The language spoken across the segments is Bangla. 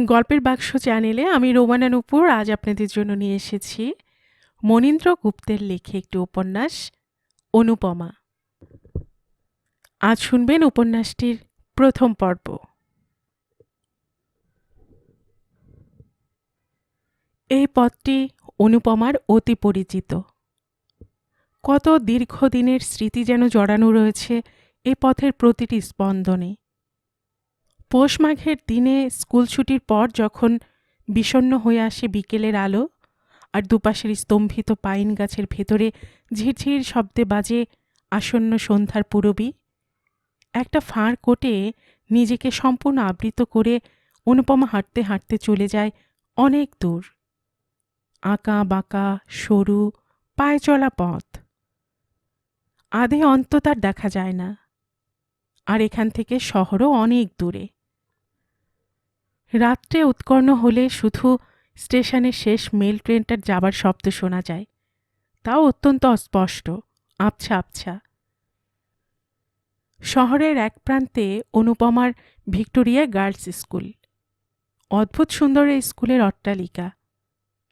গল্পের বাক্স চ্যানেলে আমি রোমানা নূপুর আজ আপনাদের জন্য নিয়ে এসেছি মনীন্দ্র গুপ্তের লেখে একটি উপন্যাস অনুপমা। আজ শুনবেন উপন্যাসটির প্রথম পর্ব। এই পথটি অনুপমার অতি পরিচিত। কত দীর্ঘদিনের স্মৃতি যেন জড়ানো রয়েছে এই পথের প্রতিটি স্পন্দনে। পৌষ মাঘের দিনে স্কুল ছুটির পর যখন বিষণ্ণ হয়ে আসে বিকেলের আলো, আর দুপাশের স্তম্ভিত পাইন গাছের ভেতরে ঝিরঝির শব্দে বাজে আসন্ন সন্ধ্যার পূরবী, একটা ফাঁড় কোটে নিজেকে সম্পূর্ণ আবৃত করে অনুপমা হাঁটতে হাঁটতে চলে যায় অনেক দূর। আঁকা বাঁকা সরু পায়ে চলা পথ, আধে অন্ত তার দেখা যায় না। আর এখান থেকে শহরও অনেক দূরে। রাত্রে উৎকর্ণ হলে শুধু স্টেশনের শেষ মেল ট্রেনটার যাবার শব্দ শোনা যায়, তাও অত্যন্ত অস্পষ্ট, আবছা আবছা। শহরের এক প্রান্তে অনুপমার ভিক্টোরিয়া গার্লস স্কুল। অদ্ভুত সুন্দর এই স্কুলের অট্টালিকা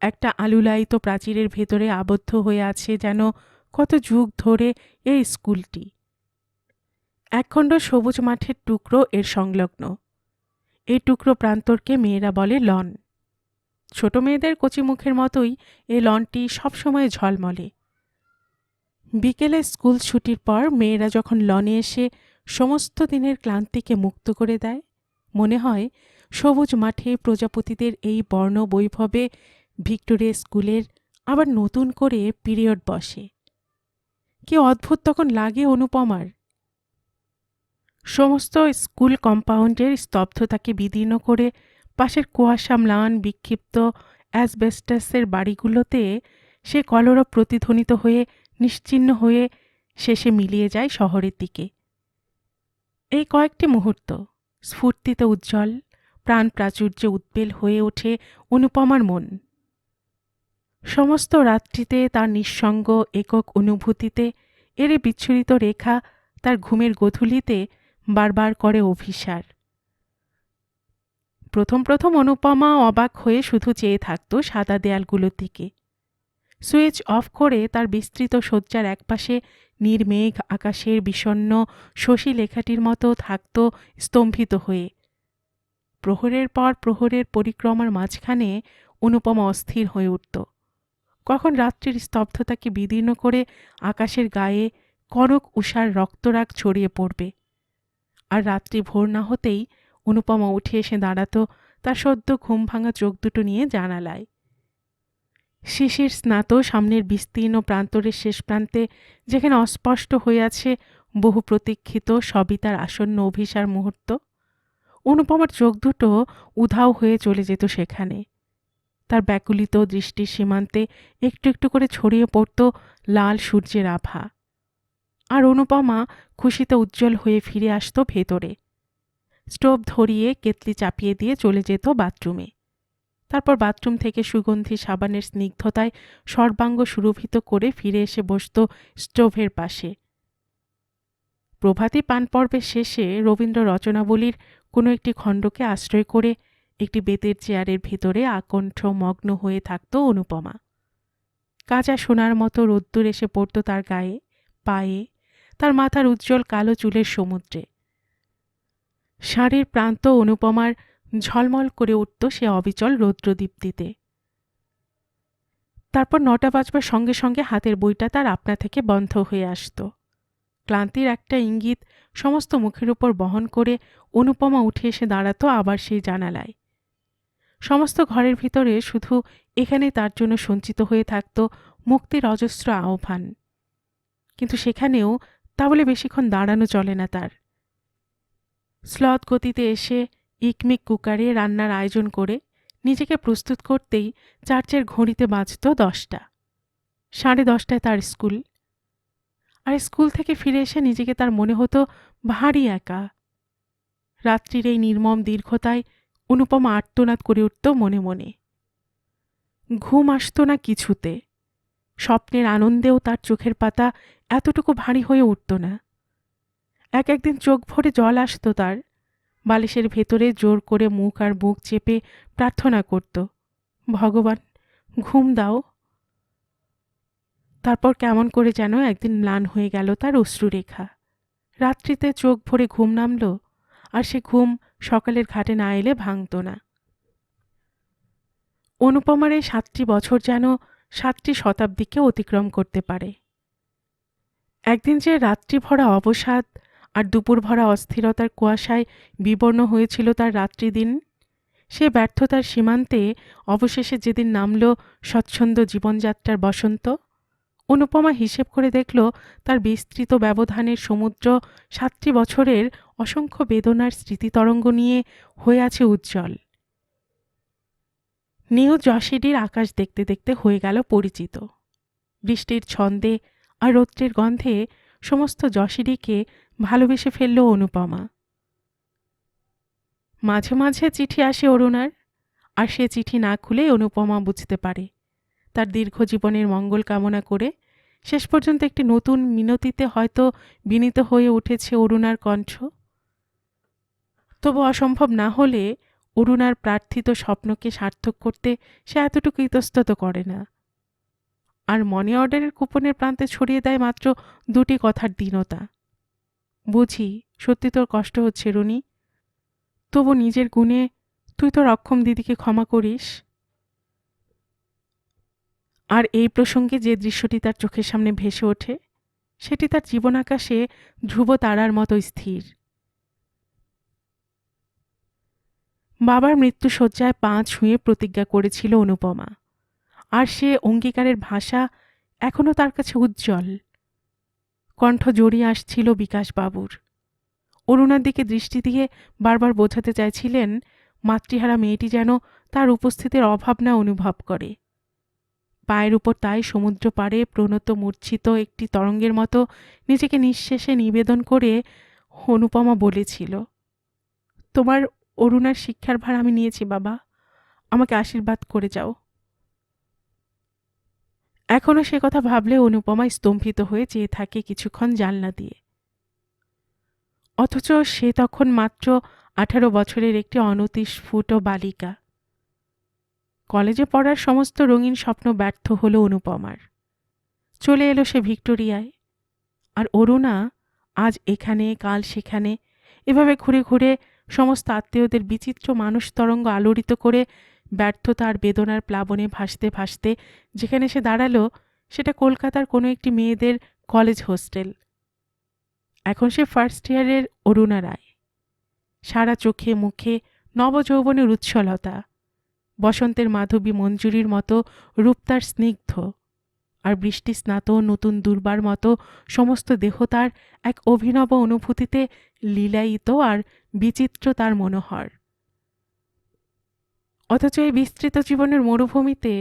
একটা আলুলায়িত প্রাচীরের ভেতরে আবদ্ধ হয়ে আছে যেন কত যুগ ধরে এই স্কুলটি। একখণ্ড সবুজ মাঠের টুকরো এর সংলগ্ন। এই টুকরো প্রান্তরকে মেয়েরা বলে লন। ছোট মেয়েদের কচিমুখের মতোই এই লনটি সবসময় ঝলমলে। বিকেলে স্কুল ছুটির পর মেয়েরা যখন লনে এসে সমস্ত দিনের ক্লান্তিকে মুক্ত করে দেয়, মনে হয় সবুজ মাঠে প্রজাপতিদের এই বর্ণ বৈভবে ভিক্টোরিয়া স্কুলের আবার নতুন করে পিরিয়ড বসে। কি অদ্ভুত তখন লাগে অনুপমার। সমস্ত স্কুল কম্পাউন্ডের স্তব্ধতাকে বিদীর্ণ করে পাশের কুয়াশা ম্লান বিক্ষিপ্ত অ্যাসবেস্টাসের বাড়িগুলোতে সে কলরব প্রতিধ্বনিত হয়ে নিশ্চিহ্ন হয়ে শেষে মিলিয়ে যায় শহরের দিকে। এই কয়েকটি মুহূর্ত স্ফূর্তিতে উজ্জ্বল, প্রাণ প্রাচুর্যে উদ্বেল হয়ে ওঠে অনুপমার মন। সমস্ত রাত্রিতে তার নিঃসঙ্গ একক অনুভূতিতে এর বিচ্ছুরিত রেখা তার ঘুমের গোধূলিতে বারবার করে অভিসার। প্রথম প্রথম অনুপমা অবাক হয়ে শুধু চেয়ে থাকত সাদা দেয়ালগুলোর দিকে। সুইচ অফ করে তার বিস্তৃত শয্যার একপাশে নির্মেঘ আকাশের বিষণ্ণ শশী লেখাটির মতো থাকত স্তম্ভিত হয়ে। প্রহরের পর প্রহরের পরিক্রমার মাঝখানে অনুপমা অস্থির হয়ে উঠত। কখন রাত্রির স্তব্ধতাকে বিদীর্ণ করে আকাশের গায়ে কনক উষার রক্তরাগ ছড়িয়ে পড়বে, আর রাত্রি ভোর না হতেই অনুপমা উঠে এসে দাঁড়াত তার সদ্য ঘুম ভাঙা চোখ দুটো নিয়ে জানালায়। শিশির স্নাত সামনের বিস্তীর্ণ প্রান্তরের শেষ প্রান্তে যেখানে অস্পষ্ট হয়ে আছে বহু প্রতীক্ষিত সবিতার আসন্ন অভিসার মুহূর্ত, অনুপমার চোখ দুটো উধাও হয়ে চলে যেত সেখানে। তার ব্যাকুলিত দৃষ্টির সীমান্তে একটু একটু করে ছড়িয়ে পড়ত লাল সূর্যের আভা, আর অনুপমা খুশিতে উজ্জ্বল হয়ে ফিরে আসত ভেতরে। স্টোভ ধরিয়ে কেতলি চাপিয়ে দিয়ে চলে যেত বাথরুমে। তারপর বাথরুম থেকে সুগন্ধি সাবানের স্নিগ্ধতায় সর্বাঙ্গ সুরভিত করে ফিরে এসে বসত স্টোভের পাশে। প্রভাতী পান পর্বের শেষে রবীন্দ্র রচনাবলীর কোনো একটি খণ্ডকে আশ্রয় করে একটি বেতের চেয়ারের ভিতরে আকণ্ঠ মগ্ন হয়ে থাকত অনুপমা। কাঁচা সোনার মতো রোদ্দুর এসে পড়ত তার গায়ে, পায়ে, তার মাথার উজ্জ্বল কালো চুলের সমুদ্রে। শাড়ির প্রান্ত অনুপমার ঝলমল করে উঠত সে অবিচল রৌদ্রদীপ্তিতে। তারপর 9টা বাজবার সঙ্গে সঙ্গে হাতের বইটা তার আপনা থেকে বন্ধ হয়ে আসত। ক্লান্তির একটা ইঙ্গিত সমস্ত মুখের উপর বহন করে অনুপমা উঠে এসে দাঁড়াত আবার সেই জানালায়। সমস্ত ঘরের ভিতরে শুধু এখানে তার জন্য সঞ্চিত হয়ে থাকত মুক্তির অজস্র আহ্বান, কিন্তু সেখানেও তা বলে বেশিক্ষণ দাঁড়ানো চলে না তার। স্লথ গতিতে এসে ইকমিক কুকারে রান্নার আয়োজন করে নিজেকে প্রস্তুত করতেই চার্চের ঘড়িতে বাজত 10টা। 10:30টায় তার স্কুল। আর স্কুল থেকে ফিরে এসে নিজেকে তার মনে হতো ভারী একা। রাত্রির এই নির্মম দীর্ঘতায় অনুপমা আর্তনাদ করে উঠত মনে মনে। ঘুম আসত না কিছুতে। স্বপ্নের আনন্দেও তার চোখের পাতা এতটুকু ভারী হয়ে উঠত না। একদিন চোখ ভরে জল আসত তার, বালিশের ভেতরে জোর করে মুখ আর বুক চেপে প্রার্থনা করত, ভগবান ঘুম দাও। তারপর কেমন করে যেন একদিন ম্লান হয়ে গেল তার অশ্রুরেখা। রাত্রিতে চোখ ভরে ঘুম নামল, আর সে ঘুম সকালের ঘাটে না এলে ভাঙত না। অনুপমার এই 7টি বছর যেন 7টি শতাব্দীকে অতিক্রম করতে পারে। একদিন যে রাত্রি ভরা অবসাদ আর দুপুর ভরা অস্থিরতার কুয়াশায় বিবর্ণ হয়েছিল তার রাত্রিদিন, সে ব্যর্থতার সীমান্তে অবশেষে যেদিন নামল স্বচ্ছন্দ জীবনযাত্রার বসন্ত, অনুপমা হিসেব করে দেখল তার বিস্তৃত ব্যবধানের সমুদ্র 7টি বছরের অসংখ্য বেদনার স্মৃতিতরঙ্গ নিয়ে হয়ে আছে উজ্জ্বল। নিউ জশিডির আকাশ দেখতে দেখতে হয়ে গেল পরিচিত। বৃষ্টির ছন্দে আর রৌদ্রের গন্ধে সমস্ত জশিডিকে ভালোবেসে ফেলল অনুপমা। মাঝে মাঝে চিঠি আসে অরুণার, আর সে চিঠি না খুলে অনুপমা বুঝতে পারে তার দীর্ঘ জীবনের মঙ্গল কামনা করে শেষ পর্যন্ত একটি নতুন মিনতিতে হয়তো বিনীত হয়ে উঠেছে অরুণার কণ্ঠ। তবু অসম্ভব না হলে অরুণার প্রার্থিত স্বপ্নকে সার্থক করতে সে এতটুকু ইতস্তত করে না, আর মনি অর্ডারের কুপনের প্রান্তে ছড়িয়ে দেয় মাত্র 2টি কথার দীনতা। বুঝি সত্যি তোর কষ্ট হচ্ছে রুনি, তবু নিজের গুণে তুই তোর অক্ষম দিদিকে ক্ষমা করিস। আর এই প্রসঙ্গে যে দৃশ্যটি তার চোখের সামনে ভেসে ওঠে সেটি তার জীবন আকাশে ধ্রুব তারার মতো স্থির। বাবার মৃত্যুশয্যায় পা ছুঁয়ে প্রতিজ্ঞা করেছিল অনুপমা, আর সে অঙ্গীকারের ভাষা এখনো তার কাছে উজ্জ্বল। কণ্ঠ জড়িয়ে আসছিল বিকাশবাবুর। অরুণার দিকে দৃষ্টি দিয়ে বারবার বোঝাতে চাইছিলেন মাতৃহারা মেয়েটি যেন তার উপস্থিতির অভাব না অনুভব করে। পায়ের উপর তাই সমুদ্র পাড়ে প্রণত মূর্ছিত একটি তরঙ্গের মতো নিজেকে নিঃশেষে নিবেদন করে অনুপমা বলেছিল, তোমার অরুণার শিক্ষার ভার আমি নিয়েছি বাবা, আমাকে আশীর্বাদ করে যাও। এখনো সে কথা ভাবলে অনুপমা স্তম্ভিত হয়ে চেয়ে থাকে কিছুক্ষণ জানলা দিয়ে। অথচ সে তখন মাত্র 18 বছরের একটি অনতিস্ফুট বালিকা। কলেজে পড়ার সমস্ত রঙিন স্বপ্ন ব্যর্থ হল অনুপমার। চলে এলো সে ভিক্টোরিয়ায়, আর অরুণা আজ এখানে কাল সেখানে এভাবে ঘুরে ঘুরে সমস্ত আত্মীয়দের বিচিত্র মানুষ তরঙ্গ আলোড়িত করে ব্যর্থতা আর বেদনার প্লাবনে ভাসতে ভাসতে যেখানে সে দাঁড়ালো সেটা কলকাতার কোনো একটি মেয়েদের কলেজ হোস্টেল। এখন সে ফার্স্ট ইয়ারের অরুণা রায়। সারা চোখে মুখে নবযৌবনের উচ্ছলতা, বসন্তের মাধবী মঞ্জুরির মতো রূপ তার স্নিগ্ধ, আর বৃষ্টি স্নাত নতুন দুর্বার মতো সমস্ত দেহ তার এক অভিনব অনুভূতিতে লীলায়িত আর বিচিত্র তার মনোহর। অথচ এই বিস্তৃত জীবনের মরুভূমিতে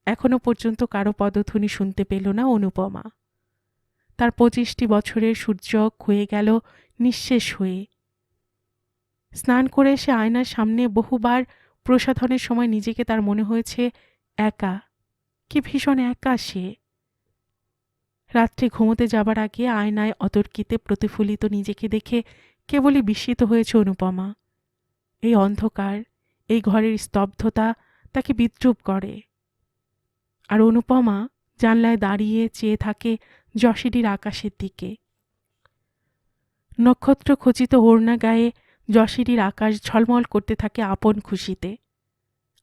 এখনো পর্যন্ত কারো পদধ্বনি শুনতে পেল না অনুপমা। তার 25টি বছরের সূর্য ক্ষয়ে গেল নিঃশেষ হয়ে। স্নান করে এসে আয়নার সামনে বহুবার প্রসাধনের সময় নিজেকে তার মনে হয়েছে একা, কি ভীষণ একা সে। রাত্রে ঘুমোতে যাবার আগে আয়নায় অতর্কিতে প্রতিফলিত নিজেকে দেখে কেবলই বিস্মিত হয়েছে অনুপমা। এই অন্ধকার, এই ঘরের স্তব্ধতা তাকে বিদ্রূপ করে। আর অনুপমা জানলায় দাঁড়িয়ে চেয়ে থাকে জশিডির আকাশের দিকে। নক্ষত্র খচিত ওড়না গায়ে জশিডির আকাশ ঝলমল করতে থাকে আপন খুশিতে,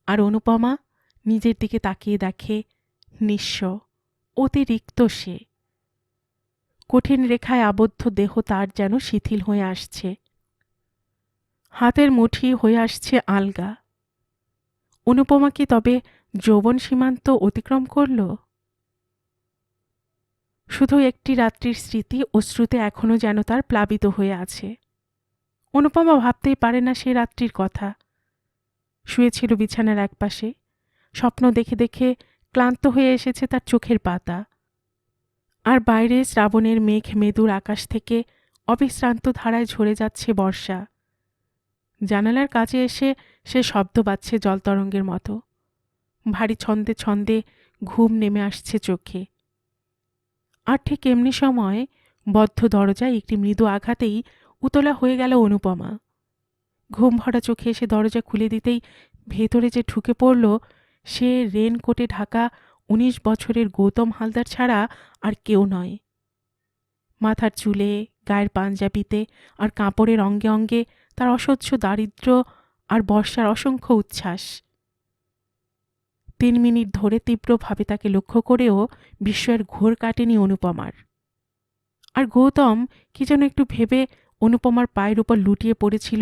আর অনুপমা নিজের দিকে তাকিয়ে দেখে নিঃস্ব, অতিরিক্ত সে। কঠিন রেখায় আবদ্ধ দেহ তার যেন শিথিল হয়ে আসছে, হাতের মুঠি হয়ে আসছে আলগা। অনুপমা কি তবে যৌবন সীমান্ত অতিক্রম করল? শুধু একটি রাত্রির স্মৃতি অশ্রুতে এখনো যেন তার প্লাবিত হয়ে আছে। অনুপমা ভাবতেই পারে না সে রাত্রির কথা। শুয়েছিল বিছানার একপাশে, স্বপ্ন দেখে দেখে ক্লান্ত হয়ে এসেছে তার চোখের পাতা। আর বাইরে শ্রাবণের মেঘ মেদুর আকাশ থেকে অবিশ্রান্ত ধারায় ঝরে যাচ্ছে বর্ষা। জানালার কাছে এসে সে শব্দ পাচ্ছে জলতরঙ্গের মতো। ভারী ছন্দে ছন্দে ঘুম নেমে আসছে চোখে। আর ঠিক এমনি সময় বদ্ধ দরজায় একটি মৃদু আঘাতেই উতলা হয়ে গেল অনুপমা। ঘুম ভরা চোখে এসে দরজা খুলে দিতেই ভেতরে যে ঢুকে পড়ল সে রেনকোটে ঢাকা ১৯ বছরের গৌতম হালদার ছাড়া আর কেউ নয়। মাথার চুলে, গায়ের পাঞ্জাবিতে আর কাপড়ের অঙ্গে অঙ্গে তার অসহ্য দারিদ্র্য আর বর্ষার অসংখ্য উচ্ছ্বাস। ৩ মিনিট ধরে তীব্রভাবে তাকে লক্ষ্য করেও বিস্ময়ের ঘোর কাটেনি অনুপমার। আর গৌতম কি যেন একটু ভেবে অনুপমার পায়ের উপর লুটিয়ে পড়েছিল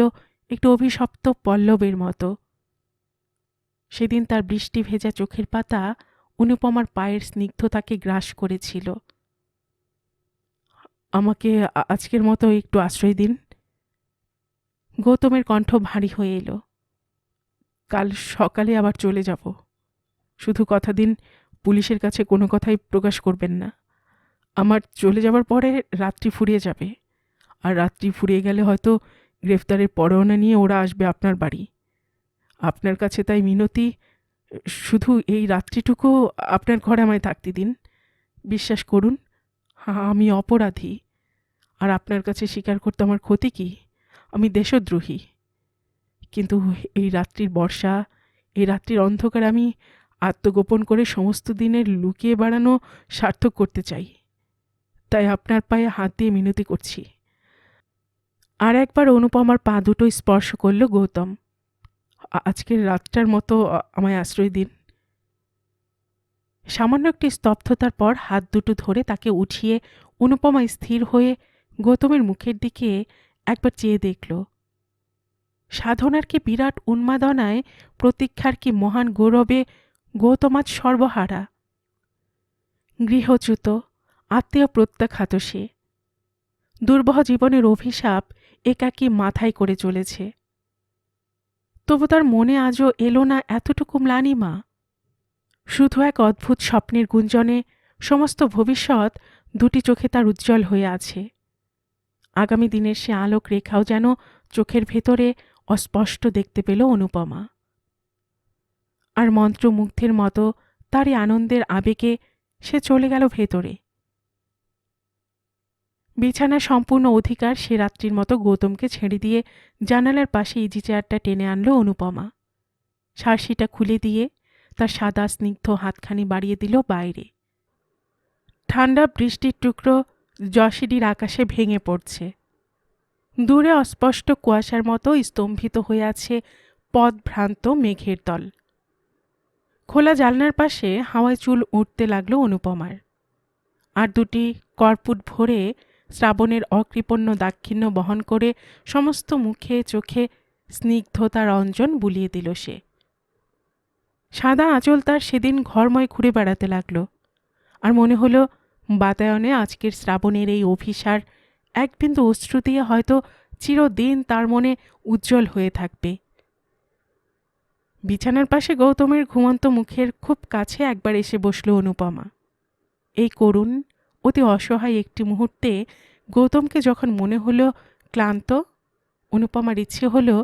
একটু অভিশপ্ত পল্লবের মতো। সেদিন তার বৃষ্টি ভেজা চোখের পাতা অনুপমার পায়ের স্নিগ্ধতাকে গ্রাস করেছিল। আমাকে আজকের মতো একটু আশ্রয় দিন। গৌতমের কণ্ঠ ভারী হয়ে এলো। কাল সকালে আবার চলে যাব। শুধু কথা দিন, পুলিশের কাছে কোনো কথাই প্রকাশ করবেন না। আমার চলে যাবার পরে রাত্রি ফুরিয়ে যাবে, আর রাত্রি ফুরিয়ে গেলে হয়তো গ্রেফতারের পরোয়ানা নিয়ে ওরা আসবে আপনার বাড়ি। আপনার কাছে তাই মিনতি, শুধু এই রাত্রিটুকু আপনার ঘরে আমায় থাকতে দিন। বিশ্বাস করুন, আমি অপরাধী, আর আপনার কাছে স্বীকার করতে আমার ক্ষতি কি? আমি দেশদ্রোহী। কিন্তু এই রাত্রির বর্ষা, এই রাত্রির অন্ধকার আমি আত্মগোপন করে সমস্ত দিনের লুকিয়ে বেড়ানো সার্থক করতে চাই। তাই আপনার পায়ে হাত দিয়ে মিনতি করছি। আর একবার অনুপমার পা দুটো স্পর্শ করল গৌতম। আজকের রাতটার মতো আমায় আশ্রয় দিন। সামান্য একটি স্তব্ধতার পর হাত দুটো ধরে তাকে উঠিয়ে অনুপমা স্থির হয়ে গৌতমের মুখের দিকে একবার চেয়ে দেখল। সাধনার কি বিরাট উন্মাদনায়, প্রতীক্ষার কি মহান গৌরবে গৌতম আজ সর্বহারা। গৃহচ্যুত, আত্মীয় প্রত্যাখ্যাত সে। দুর্বহ জীবনের অভিশাপ একাকী মাথায় করে চলেছে। তবু তার মনে আজও এলো না এতটুকু ম্লানিমা। শুধু এক অদ্ভুত স্বপ্নের গুঞ্জনে সমস্ত ভবিষ্যৎ দুটি চোখে তার উজ্জ্বল হয়ে আছে। আগামী দিনের সে আলোক রেখাও যেন চোখের ভেতরে অস্পষ্ট দেখতে পেল অনুপমা। আর মন্ত্রমুগ্ধের মতো তারই আনন্দের আবেগে সে চলে গেল ভেতরে। বিছানার সম্পূর্ণ অধিকার সে রাত্রির মতো গৌতমকে ছেড়ে দিয়ে জানালার পাশে ইজি চেয়ারটা টেনে আনল অনুপমা। শার্সিটা খুলে দিয়ে তার সাদা স্নিগ্ধ হাতখানি বাড়িয়ে দিল বাইরে। ঠান্ডা বৃষ্টির টুকরো যশিডির আকাশে ভেঙে পড়ছে। দূরে অস্পষ্ট কুয়াশার মতো স্তম্ভিত হয়ে আছে পথভ্রান্ত মেঘের দল। খোলা জানলার পাশে হাওয়ায় চুল উঠতে লাগলো অনুপমার। আর দুটি কর্পুট ভরে শ্রাবণের অকৃপণ্য দাক্ষিণ্য বহন করে সমস্ত মুখে চোখে স্নিগ্ধতার অঞ্জন বুলিয়ে দিল সে। সাদা আঁচল তার সেদিন ঘরময় ঘুরে বেড়াতে লাগল। আর মনে হলো বাতায়নে আজকের শ্রাবণের এই অভিসার এক বিন্দু অশ্রু দিয়ে হয়তো চিরদিন তার মনে উজ্জ্বল হয়ে থাকবে। বিছানার পাশে গৌতমের ঘুমন্ত মুখের খুব কাছে একবার এসে বসল অনুপমা। এই করুণ, অতি অসহায় একটি মুহূর্তে গৌতমকে যখন মনে হলো ক্লান্ত, অনুপমার ইচ্ছে হলো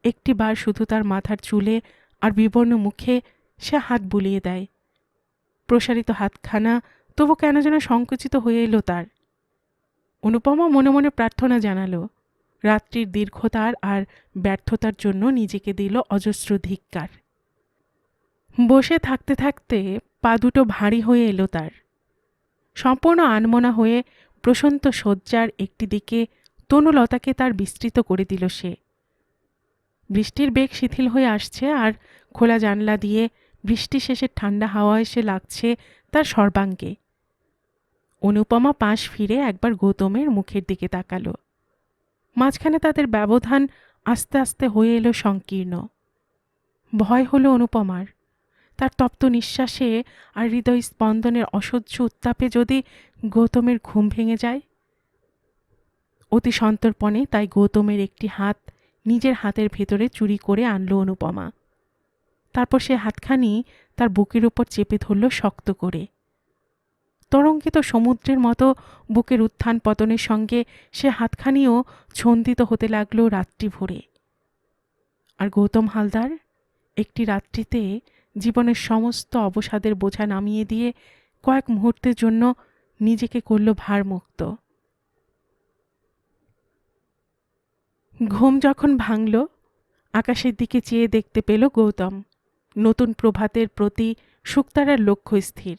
একটি বার শুধু তার মাথার চুলে আর বিবর্ণ মুখে সে হাত বুলিয়ে দেয়। প্রসারিত হাতখানা তবু কেন যেন সংকুচিত হয়ে এলো তার। অনুপমা মনে মনে প্রার্থনা জানালো, রাত্রির দীর্ঘতার আর ব্যর্থতার জন্য নিজেকে দিল অজস্র ধিক্কার। বসে থাকতে থাকতে পা দুটো ভারী হয়ে এলো তার। সম্পূর্ণ আনমনা হয়ে প্রশান্ত শয্যার একটি দিকে তনুলতাকে তার বিস্তৃত করে দিল সে। বৃষ্টির বেগ শিথিল হয়ে আসছে, আর খোলা জানলা দিয়ে বৃষ্টি শেষের ঠান্ডা হাওয়া এসে লাগছে তার সর্বাঙ্গে। অনুপমা পাশ ফিরে একবার গৌতমের মুখের দিকে তাকালো। মাঝখানে তাদের ব্যবধান আস্তে আস্তে হয়ে এলো সংকীর্ণ। ভয় হলো অনুপমার, তার তপ্ত নিঃশ্বাসে আর হৃদয় স্পন্দনের অসহ্য উত্তাপে যদি গৌতমের ঘুম ভেঙে যায়। অতি সন্তর্পণে তাই গৌতমের একটি হাত নিজের হাতের ভেতরে চুরি করে আনলো অনুপমা। তারপর সে হাতখানি তার বুকের উপর চেপে ধরল শক্ত করে। তরঙ্গিত সমুদ্রের মতো বুকের উত্থান পতনের সঙ্গে সে হাতখানিও ছন্দিত হতে লাগলো রাত্রি ভরে। আর গৌতম হালদার একটি রাত্রিতে জীবনের সমস্ত অবসাদের বোঝা নামিয়ে দিয়ে কয়েক মুহূর্তের জন্য নিজেকে করল ভারমুক্ত। ঘুম যখন ভাঙল, আকাশের দিকে চেয়ে দেখতে পেল গৌতম। নতুন প্রভাতের প্রতি শুকতারার লক্ষ্য স্থির,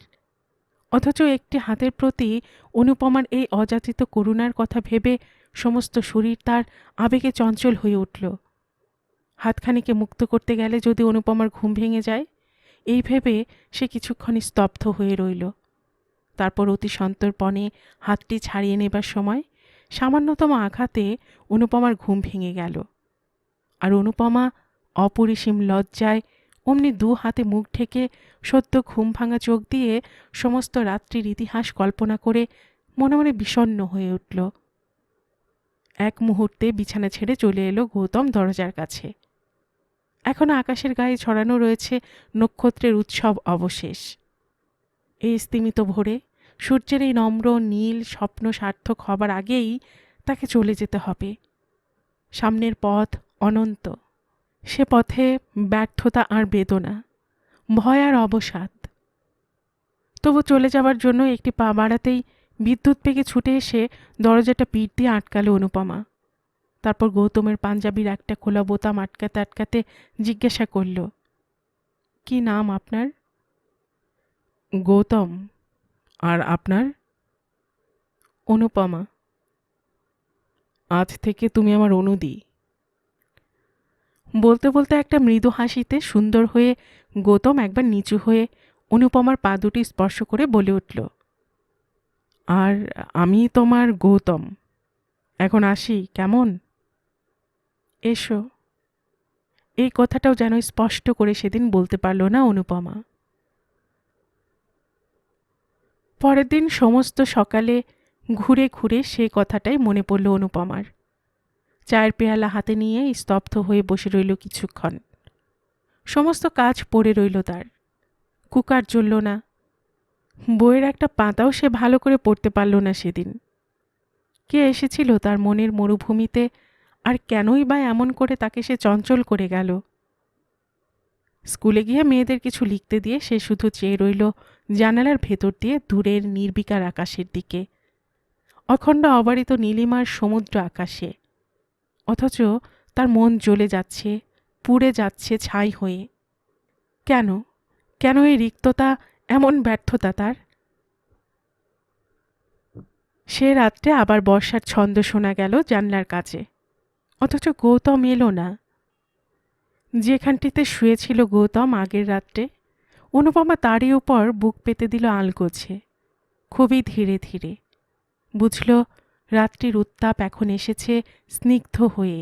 অথচ একটি হাতের প্রতি অনুপমার এই অযাচিত করুণার কথা ভেবে সমস্ত শরীর তার আবেগে চঞ্চল হয়ে উঠল। হাতখানিকে মুক্ত করতে গেলে যদি অনুপমার ঘুম ভেঙে যায়, এই ভেবে সে কিছুক্ষণ স্তব্ধ হয়ে রইল। তারপর অতি সন্তর্পণে হাতটি ছাড়িয়ে নেবার সময় সামান্যতম আঘাতে অনুপমার ঘুম ভেঙে গেল। আর অনুপমা অপরিসীম লজ্জায় অমনি দু হাতে মুখ ঢেকে সদ্য ঘুম ভাঙা চোখ দিয়ে সমস্ত রাত্রির ইতিহাস কল্পনা করে মনে মনে বিষণ্ণ হয়ে উঠল। এক মুহূর্তে বিছানা ছেড়ে চলে এলো গৌতম দরজার কাছে। এখনো আকাশের গায়ে ছড়ানো রয়েছে নক্ষত্রের উৎসব অবশেষ। এই স্তিমিত ভোরে সূর্যের এই নম্র নীল স্বপ্ন সার্থক হবার আগেই তাকে চলে যেতে হবে। সামনের পথ অনন্ত, সে পথে ব্যর্থতা আর বেদনা, ভয় আর অবসাদ। তবু চলে যাবার জন্য একটি পা বাড়াতেই বিদ্যুৎ বেগে ছুটে এসে দরজাটা পিঠ দিয়ে আটকালো অনুপমা। তারপর গৌতমের পাঞ্জাবির একটা খোলা বোতাম আটকাতে আটকাতে জিজ্ঞাসা করল, কি নাম আপনার? গৌতম। আর আপনার? অনুপমা। আজ থেকে তুমি আমার অনুদি। বলতে বলতে একটা মৃদু হাসিতে সুন্দর হয়ে গৌতম একবার নিচু হয়ে অনুপমার পা দুটি স্পর্শ করে বলে উঠল, আর আমি তোমার গৌতম। এখন আসি, কেমন? এসো। এই কথাটাও যেন স্পষ্ট করে সেদিন বলতে পারল না অনুপমা। পরের দিন সমস্ত সকালে ঘুরে ঘুরে সে কথাটাই মনে পড়ল অনুপমার। চায়ের পেয়ালা হাতে নিয়ে স্তব্ধ হয়ে বসে রইল কিছুক্ষণ। সমস্ত কাজ পড়ে রইল তার, কুকার জ্বলল না। বইয়ের একটা পাতাও সে ভালো করে পড়তে পারল না সেদিন। কে এসেছিল তার মনের মরুভূমিতে, আর কেনই বা এমন করে তাকে সে চঞ্চল করে গেল? স্কুলে গিয়ে মেয়েদের কিছু লিখতে দিয়ে সে শুধু চেয়ে রইল জানালার ভেতর দিয়ে দূরের নির্বিকার আকাশের দিকে, অখণ্ড অবারিত নীলিমার সমুদ্র আকাশে। অথচ তার মন জ্বলে যাচ্ছে, পুড়ে যাচ্ছে ছাই হয়ে। কেন কেন এই রিক্ততা, এমন ব্যর্থতা তার? সে রাত্রে আবার বর্ষার ছন্দ শোনা গেল জানলার কাছে, অথচ গৌতম এলো না। যেখানটিতে শুয়েছিল গৌতম আগের রাত্রে, অনুপমা তারই উপর বুক পেতে দিল আলগোছে, খুবই ধীরে ধীরে। বুঝল রাত্রির উত্তাপ এখন এসেছে স্নিগ্ধ হয়ে।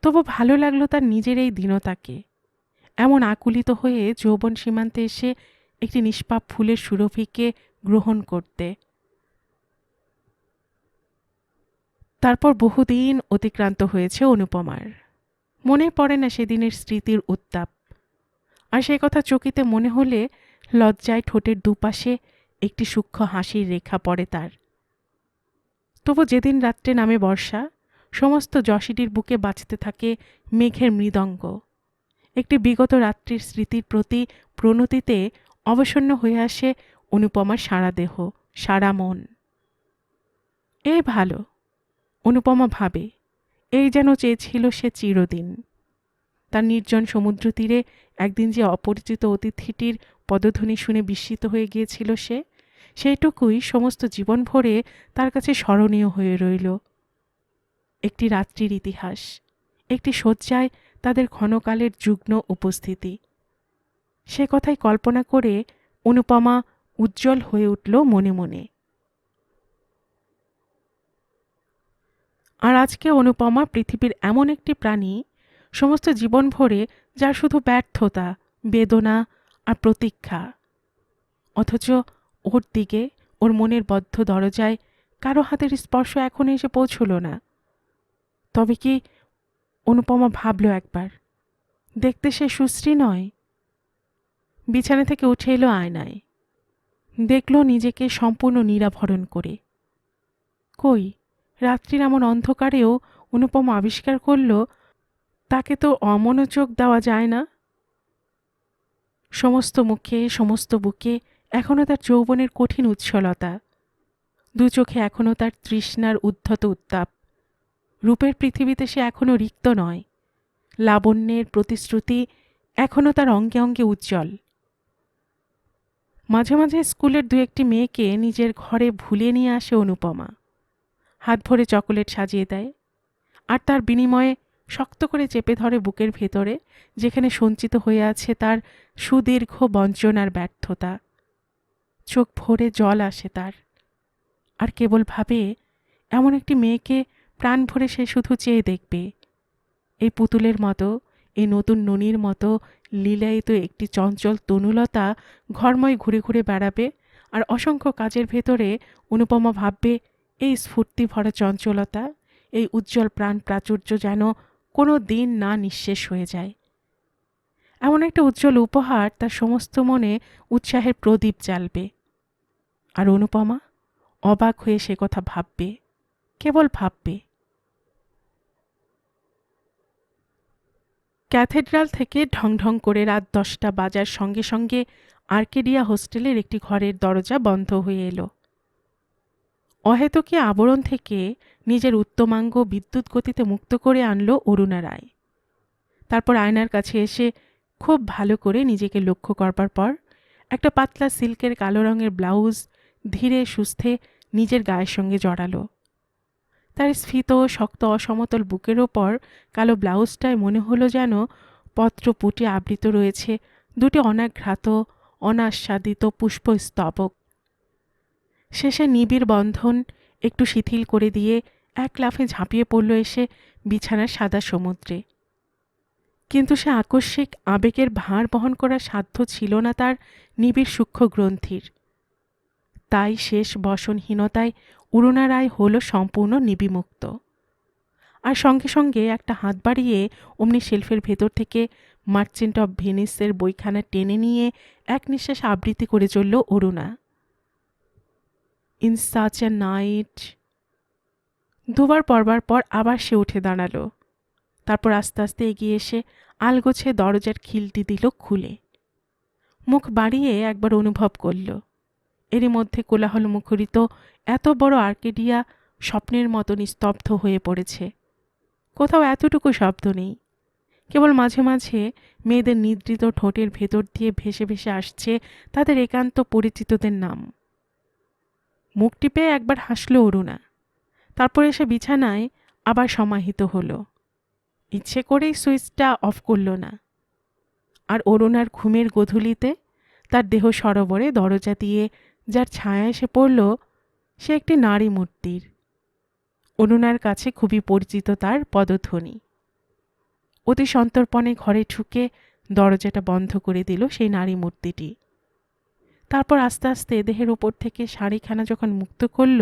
তবু ভালো লাগলো তার নিজের এই দীনতাকে, এমন আকুলিত হয়ে যৌবন সীমান্তে এসে একটি নিষ্পাপ ফুলের সুরভিকে গ্রহণ করতে। তারপর বহুদিন অতিক্রান্ত হয়েছে অনুপমার। মনে পড়ে না সেদিনের স্মৃতির উত্তাপ। আর সে কথা চকিতে মনে হলে লজ্জায় ঠোঁটের দুপাশে একটি সূক্ষ্ম হাসির রেখা পড়ে তার। তবু যেদিন রাত্রে নামে বর্ষা, সমস্ত যশিডির বুকে বাজতে থাকে মেঘের মৃদঙ্গ। একটি বিগত রাত্রির স্মৃতির প্রতি প্রণতিতে অবসন্ন হয়ে আসে অনুপমার সারা দেহ, সারা মন। এই ভালো, অনুপমা ভাবে, এই যেন চেয়েছিল সে চিরদিন। তার নির্জন সমুদ্র তীরে একদিন যে অপরিচিত অতিথিটির পদধ্বনি শুনে বিস্মিত হয়ে গিয়েছিল সে, সেইটুকুই সমস্ত জীবন ভরে তার কাছে স্মরণীয় হয়ে রইল। একটি রাত্রির ইতিহাস, একটি শয্যায় তাদের ক্ষণকালের যুগ্ম উপস্থিতি। সে কথাই কল্পনা করে অনুপমা উজ্জ্বল হয়ে উঠল মনে মনে। আর আজকে অনুপমা পৃথিবীর এমন একটি প্রাণী, সমস্ত জীবন ভরে যার শুধু ব্যর্থতা, বেদনা আর প্রতীক্ষা। অথচ ওর দিকে, ওর মনের বদ্ধ দরজায় কারো হাতের স্পর্শ এখনো এসে পৌঁছল না। তবে কি, অনুপমা ভাবল একবার, দেখতে সে সুশ্রী নয়? বিছানা থেকে উঠে এলো আয়নায়, দেখল নিজেকে সম্পূর্ণ নিরাভরণ করে। কই, রাত্রির এমন অন্ধকারেও অনুপমা আবিষ্কার করল তাকে তো অমনোযোগ দেওয়া যায় না। সমস্ত মুখে, সমস্ত বুকে এখনো তার যৌবনের কঠিন উচ্ছলতা, দু চোখে এখনো তার তৃষ্ণার উদ্ধত উত্তাপ। রূপের পৃথিবীতে সে এখনো রিক্ত নয়, লাবণ্যের প্রতিশ্রুতি এখনও তার অঙ্গে অঙ্গে উজ্জ্বল। মাঝে মাঝে স্কুলের দু একটি মেয়েকে নিজের ঘরে ভুলিয়ে নিয়ে আসে অনুপমা, হাত ভরে চকোলেট সাজিয়ে দেয়, আর তার বিনিময়ে শক্ত করে চেপে ধরে বুকের ভেতরে, যেখানে সঞ্চিত হয়ে আছে তার সুদীর্ঘ বঞ্চনার ব্যর্থতা। চোখ ভরে জল আসে তার, আর কেবল ভাবে এমন একটি মেয়েকে প্রাণ ভরে সে শুধু চেয়ে দেখবে। এই পুতুলের মতো, এই নতুন ননির মতো লীলায়িত একটি চঞ্চল তনুলতা ঘরময় ঘুরে ঘুরে বেড়াবে, আর অসংখ্য কাজের ভেতরে অনুপমা ভাববে এই স্ফূর্তি ভরা চঞ্চলতা, এই উজ্জ্বল প্রাণ প্রাচুর্য যেন কোনো দিন না নিঃশেষ হয়ে যায়। এমন একটা উজ্জ্বল উপহার তার সমস্ত মনে উৎসাহের প্রদীপ জ্বালবে। আর অনুপমা অবাক হয়ে সে কথা ভাববে, কেবল ভাববে। ক্যাথেড্রাল থেকে ঢং ঢং করে রাত 10টা বাজার সঙ্গে সঙ্গে আর্কেডিয়া হোস্টেলের একটি ঘরের দরজা বন্ধ হয়ে এলো। অহেতুকী আবরণ থেকে নিজের উত্তমাঙ্গ বিদ্যুৎ গতিতে মুক্ত করে আনলো অরুণা রায়। তারপর আয়নার কাছে এসে খুব ভালো করে নিজেকে লক্ষ্য করবার পর একটা পাতলা সিল্কের কালো রঙের ব্লাউজ ধীরে সুস্থে নিজের গায়ের সঙ্গে জড়ালো। তার স্ফীত শক্ত অসমতল বুকের ওপর কালো ব্লাউজটায় মনে হলো যেন পত্রপুটে আবৃত রয়েছে দুটি অনাঘ্রাত অনাস্বাদিত পুষ্পস্তবক। শেষে নিবিড় বন্ধন একটু শিথিল করে দিয়ে এক লাফে ঝাঁপিয়ে পড়ল এসে বিছানার সাদা সমুদ্রে। কিন্তু সে আকস্মিক আবেগের ভার বহন করার সাধ্য ছিল না তার নিবিড় সূক্ষ্ম গ্রন্থির। তাই শেষ বসনহীনতায় অরুণা রায় হল সম্পূর্ণ নিবিমুক্ত। আর সঙ্গে সঙ্গে একটা হাত বাড়িয়ে অমনি শেলফের ভেতর থেকে মার্চেন্ট অব ভেনিসের বইখানা টেনে নিয়ে এক নিঃশ্বাস আবৃত্তি করে চলল Aruna. In such a night. দুবার পড়বার পর আবার সে উঠে দাঁড়ালো। তারপর আস্তে আস্তে এগিয়ে এসে আলগোছে দরজার খিলটি দিল খুলে। মুখ বাড়িয়ে একবার অনুভব করল। এরই মধ্যে কোলাহল মুখরিত এত বড় আর্কেডিয়া স্বপ্নের মতো নিস্তব্ধ হয়ে পড়েছে। কোথাও এতটুকু শব্দ নেই। কেবল মাঝে মাঝে মেয়েদের নিদ্রিত ঠোঁটের ভেতর দিয়ে ভেসে ভেসে আসছে তাদের একান্ত পরিচিতদের নাম। মুখ টিপে একবার হাসল অরুণা। তারপর এসে বিছানায় আবার সমাহিত হলো। ইচ্ছে করেই সুইচটা অফ করল না। আর অরুণার ঘুমের গোধূলিতে তার দেহ সরোবরে দরজা দিয়ে যার ছায়া এসে পড়ল সে একটি নারী মূর্তির। অরুণার কাছে খুবই পরিচিত তার পদধ্বনি। অতি সন্তর্পণে ঘরে ঢুকে দরজাটা বন্ধ করে দিল সেই নারী মূর্তিটি। তারপর আস্তে আস্তে দেহের ওপর থেকে শাড়িখানা যখন মুক্ত করল,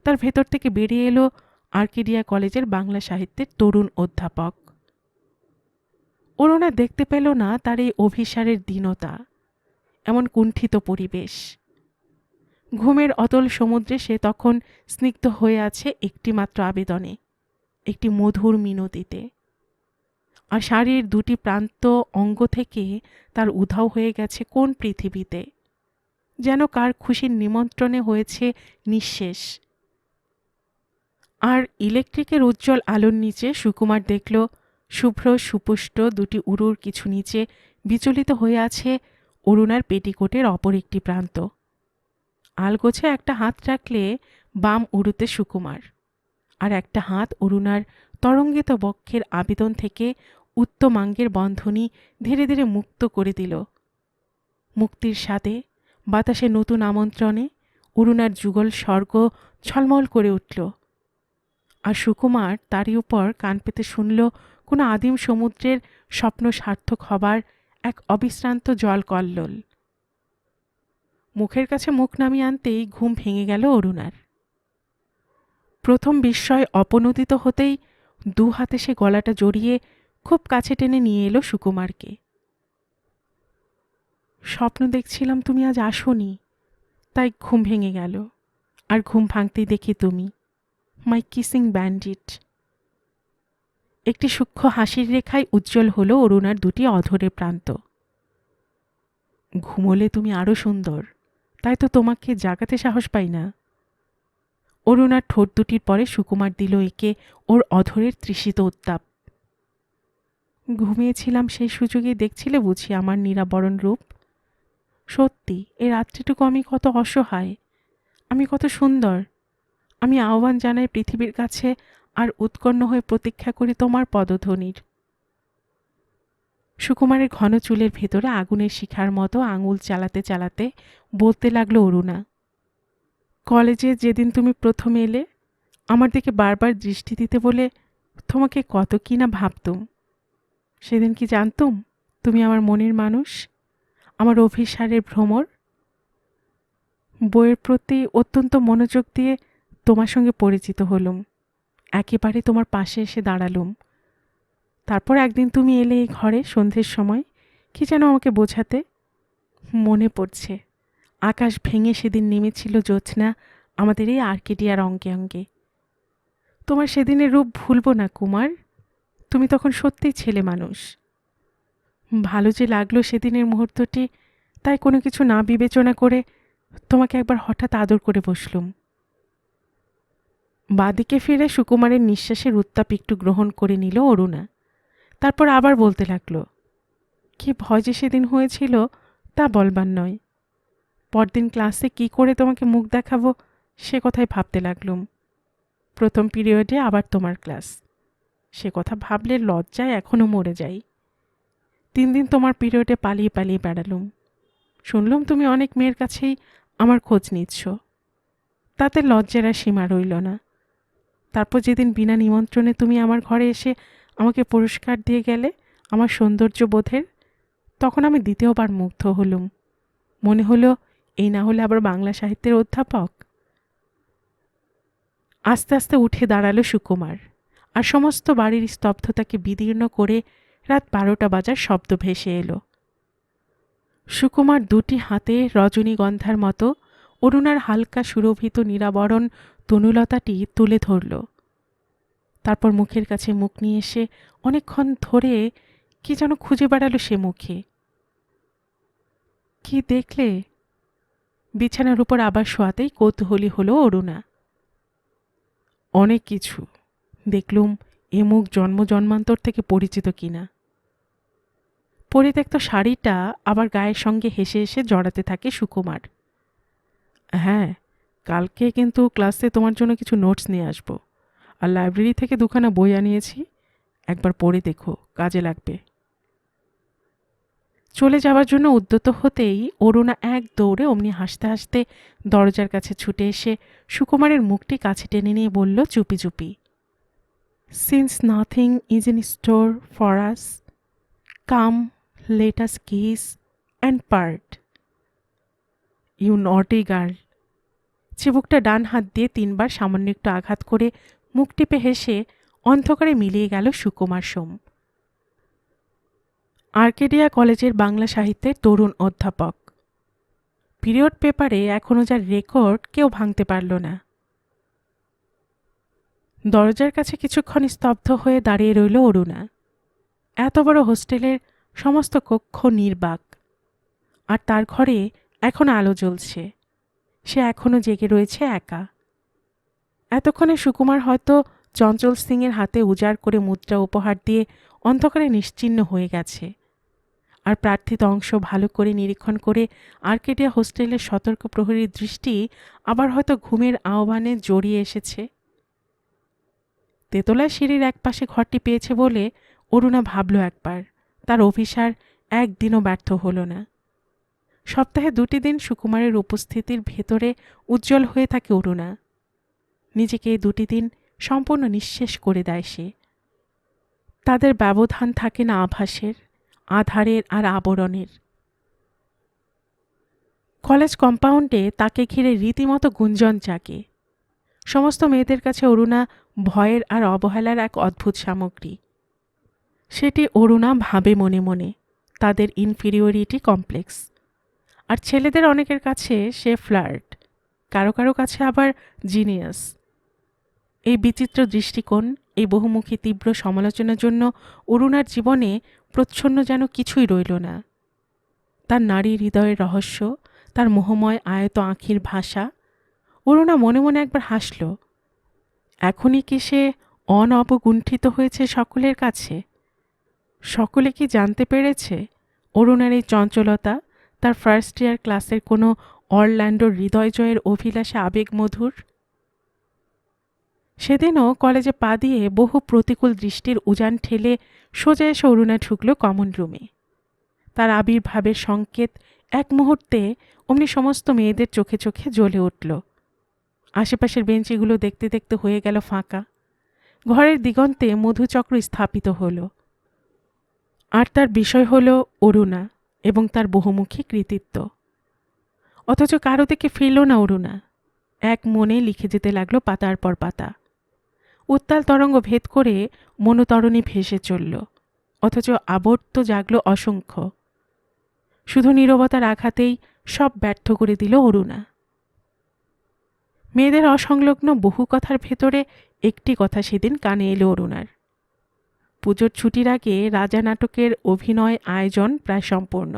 তার ভেতর থেকে বেরিয়ে এলো আর্কেডিয়া কলেজের বাংলা সাহিত্যের তরুণ অধ্যাপক। অরুণা দেখতে পেল না তার এই অভিসারের দীনতা, এমন কুণ্ঠিত পরিবেশ। ঘুমের অতল সমুদ্রে সে তখন স্নিগ্ধ হয়ে আছে একটিমাত্র আবেদনে, একটি মধুর মিনতিতে। আর শাড়ির দুটি প্রান্ত অঙ্গ থেকে তার উধাও হয়ে গেছে কোন পৃথিবীতে, যেন কার খুশির নিমন্ত্রণে হয়েছে নিঃশেষ। আর ইলেকট্রিকের উজ্জ্বল আলোর নিচে সুকুমার দেখল শুভ্র সুপুষ্ট দুটি উরুর কিছু নিচে বিচলিত হয়ে আছে অরুণার পেটিকোটের অপর একটি প্রান্ত। আলগোছে একটা হাত রাখলে বাম উরুতে সুকুমার, আর একটা হাত অরুণার তরঙ্গিত বক্ষের আবেদন থেকে উত্তমাঙ্গের বন্ধনী ধীরে ধীরে মুক্ত করে দিল। মুক্তির স্বাদে বাতাসে নতুন আমন্ত্রণে অরুণার যুগল স্বর্গ ছলমল করে উঠল। আর সুকুমার তারই উপর কান পেতে শুনল কোনো আদিম সমুদ্রের স্বপ্ন সার্থক হবার এক অবিশ্রান্ত জল কল্লোল। মুখের কাছে মুখ নামিয়ে আনতেই ঘুম ভেঙে গেল অরুণার। প্রথম বিস্ময় অপনোদিত হতেই দু হাতে সে গলাটা জড়িয়ে খুব কাছে টেনে নিয়ে এলো সুকুমারকে। স্বপ্ন দেখছিলাম তুমি আজ আসোনি, তাই ঘুম ভেঙে গেল। আর ঘুম ভাঙতেই দেখি তুমি, মাই কিসিং ব্যান্ডিট। একটি সূক্ষ্ম হাসির রেখায় উজ্জ্বল হলো অরুণার দুটি অধরের প্রান্ত। ঘুমোলে তুমি আরো সুন্দর, তাই তো তোমাকে জাগাতে সাহস পাই না। অরুণার ঠোঁট দুটির পরে সুকুমার দিল একে ওর অধরের তৃষিত উত্তাপ। ঘুমিয়েছিলাম সেই সুযোগে দেখছিলে বুঝি আমার নিরাবরণ রূপ? সত্যি এই রাত্রিটুকু আমি কত অসহায়, আমি কত সুন্দর। আমি আহ্বান জানাই পৃথিবীর কাছে আর উৎকণ্ঠ হয়ে প্রতীক্ষা করি তোমার পদধ্বনির। সুকুমারের ঘন চুলের ভেতরে আগুনের শিখার মতো আঙুল চালাতে চালাতে বলতে লাগলো অরুণা, কলেজে যেদিন তুমি প্রথম এলে আমার দিকে বারবার দৃষ্টি দিতে বলে তোমাকে কত কি না ভাবতুম। সেদিন কি জানতুম তুমি আমার মনের মানুষ, আমার অভিসারের ভ্রমর। বইয়ের প্রতি অত্যন্ত মনোযোগ দিয়ে তোমার সঙ্গে পরিচিত হলুম, একেবারে তোমার পাশে এসে দাঁড়ালুম। তারপর একদিন তুমি এলে এই ঘরে সন্ধ্যের সময়, কি যেন আমাকে বোঝাতে। মনে পড়ছে আকাশ ভেঙে সেদিন নেমেছিল জ্যোৎস্না আমাদের এই আর্কেডিয়ার অঙ্গে অঙ্গে। তোমার সেদিনের রূপ ভুলবো না কুমার, তুমি তখন সত্যিই ছেলে মানুষ। ভালো যে লাগলো সেদিনের মুহূর্তটি, তাই কোনো কিছু না বিবেচনা করে তোমাকে একবার হঠাৎ আদর করে বসলুম। বাদিকে ফিরে সুকুমারের নিঃশ্বাসের উত্তাপ একটু গ্রহণ করে নিল অরুণা। তারপর আবার বলতে লাগলো, কি ভয় যে সেদিন হয়েছিল তা বলবার নয়। পরদিন ক্লাসে কি করে তোমাকে মুখ দেখাবো সে কথাই ভাবতে লাগলুম। প্রথম পিরিয়ডে আবার তোমার ক্লাস, সে কথা ভাবলে লজ্জায় এখনও মরে যাই। 3 দিন তোমার পিরিয়ডে পালিয়ে পালিয়ে বেড়ালুম। শুনলুম তুমি অনেক মেয়ের কাছেই আমার খোঁজ নিচ্ছ, তাতে লজ্জার আর সীমা রইল না। তারপর যেদিন বিনা নিমন্ত্রণে তুমি আমার ঘরে এসে আমাকে পুরস্কার দিয়ে গেলে আমার সৌন্দর্য বোধের, তখন আমি দ্বিতীয়বার মুগ্ধ হলুম। মনে হলো এই না হলে আবার বাংলা সাহিত্যের অধ্যাপক। আস্তে আস্তে উঠে দাঁড়ালো সুকুমার, আর সমস্ত বাড়ির স্তব্ধতাকে বিদীর্ণ করে রাত 12টা বাজার শব্দ ভেসে এলো। সুকুমার দুটি হাতে রজনীগন্ধার মতো অরুণার হালকা সুরভিত নিরাবরণ তনুলতাটি তুলে ধরল। তারপর মুখের কাছে মুখ নিয়ে এসে অনেকক্ষণ ধরে কি যেন খুঁজে বেড়ালো সে মুখে। কি দেখলে? বিছানার উপর আবার শোয়াতেই কৌতূহলী হলো অরুণা। অনেক কিছু দেখলুম, এ মুখ জন্ম জন্মান্তর থেকে পরিচিত কিনা। পরিত্যক্ত শাড়িটা আবার গায়ের সঙ্গে হেসে হেসে জড়াতে থাকে সুকুমার। হ্যাঁ, কালকে কিন্তু ক্লাসে তোমার জন্য কিছু নোটস নিয়ে আসবো, আর লাইব্রেরি থেকে 2খানা বই আনিয়েছি, একবার পড়ে দেখো, কাজে লাগবে। চলে যাওয়ার জন্য উদ্যত হতেই অরুণা এক দৌড়ে অমনি হাসতে হাসতে দরজার কাছে ছুটে এসে সুকুমারের মুখটি কাছে টেনে নিয়ে বলল চুপি চুপি, since nothing is in store for us, come let us kiss and part. You naughty girl. চিবুকটা ডান হাত দিয়ে 3বার সামান্য একটু আঘাত করে মুখ টিপে হেসে অন্ধকারে মিলিয়ে গেল সুকুমার সোম। আর্কেডিয়া কলেজের বাংলা সাহিত্যের তরুণ অধ্যাপক। পিরিয়ড পেপারে এখনও যার রেকর্ড কেউ ভাঙতে পারল না। দরজার কাছে কিছুক্ষণ স্তব্ধ হয়ে দাঁড়িয়ে রইল অরুণা। এত বড় হোস্টেলের সমস্ত কক্ষ নির্বাক, আর তার ঘরে এখন আলো জ্বলছে। সে এখনও জেগে রয়েছে একা। এতক্ষণে সুকুমার হয়তো চঞ্চল সিংয়ের হাতে উজাড় করে মুদ্রা উপহার দিয়ে অন্ধকারে নিশ্চিহ্ন হয়ে গেছে, আর প্রার্থিত অংশ ভালো করে নিরীক্ষণ করে আর্কেডিয়া হোস্টেলের সতর্ক প্রহরীর দৃষ্টি আবার হয়তো ঘুমের আহ্বানে জড়িয়ে এসেছে। তেতলায় সিঁড়ির একপাশে ঘরটি পেয়েছে বলে অরুণা ভাবল একবার, তার অভিসার একদিনও ব্যর্থ হল না। সপ্তাহে 2টি দিন সুকুমারের উপস্থিতির ভেতরে উজ্জ্বল হয়ে থাকে অরুণা। নিজেকে এই 2টি দিন সম্পূর্ণ নিঃশেষ করে দেয় সে। তাদের ব্যবধান থাকে না আভাসের, আধারের আর আবরণের। কলেজ কম্পাউন্ডে তাকে ঘিরে রীতিমতো গুঞ্জন জাগে। সমস্ত মেয়েদের কাছে অরুণা ভয়ের আর অবহেলার এক অদ্ভুত সামগ্রী। সেটি অরুণা ভাবে মনে মনে, তাদের ইনফিরিয়রিটি কমপ্লেক্স। আর ছেলেদের অনেকের কাছে সে ফ্লার্ট, কারো কারো কাছে আবার জিনিয়াস। এই বিচিত্র দৃষ্টিকোণ, এই বহুমুখী তীব্র সমালোচনার জন্য অরুণার জীবনে প্রচ্ছন্ন যেন কিছুই রইল না। তার নারী হৃদয়ের রহস্য, তার মোহময় আয়ত আঁখির ভাষা। অরুণা মনে মনে একবার হাসল। এখনই কি সে অনবগুণ্ঠিত হয়েছে সকলের কাছে? সকলে কি জানতে পেরেছে অরুণার এই চঞ্চলতা তার ফার্স্ট ইয়ার ক্লাসের কোনো অরল্যান্ডোর হৃদয় জয়ের অভিলাষে আবেগমধুর? সেদিনও কলেজে পা দিয়ে বহু প্রতিকূল দৃষ্টির উজান ঠেলে সোজা এসে অরুণা ঢুকল কমন রুমে। তার আবির্ভাবের সংকেত এক মুহূর্তে অমনি সমস্ত মেয়েদের চোখে চোখে জ্বলে উঠল। আশেপাশের বেঞ্চিগুলো দেখতে দেখতে হয়ে গেল ফাঁকা। ঘরের দিগন্তে মধুচক্র স্থাপিত হল। আর তার বিষয় হল অরুণা এবং তার বহুমুখী কৃতিত্ব। অথচ কারো দিকে ফিরল না অরুণা। এক মনে লিখে যেতে লাগলো পাতার পর পাতা। উত্তাল তরঙ্গ ভেদ করে মনোতরণী ভেসে চলল, অথচ আবর্ত জাগল অসংখ্য। শুধু নীরবতার আঘাতেই সব ব্যর্থ করে দিল অরুণা। মেয়েদের অসংলগ্ন বহু কথার ভেতরে একটি কথা সেদিন কানে এলো অরুণার। পুজোর ছুটির আগে রাজা নাটকের অভিনয় আয়োজন প্রায় সম্পূর্ণ,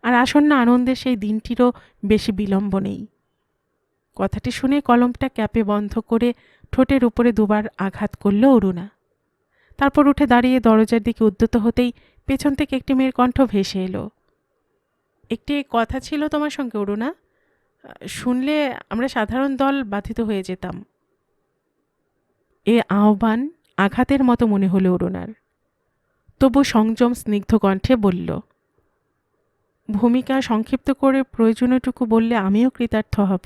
আর আসন্ন আনন্দের সেই দিনটিরও বেশি বিলম্ব নেই। কথাটি শুনে কলমটা ক্যাপে বন্ধ করে ঠোঁটের উপরে দুবার আঘাত করল অরুণা। তারপর উঠে দাঁড়িয়ে দরজার দিকে উদ্যত হতেই পেছন থেকে একটি মেয়ের কণ্ঠ ভেসে এলো। একটি কথা ছিল তোমার সঙ্গে অরুণা, শুনলে আমরা সাধারণ দল বাধিত হয়ে যেতাম। এ আহ্বান আঘাতের মতো মনে হলো অরুণার। তবু সংযম স্নিগ্ধ কণ্ঠে বলল, ভূমিকা সংক্ষিপ্ত করে প্রয়োজনীয়টুকু বললে আমিও কৃতার্থ হব।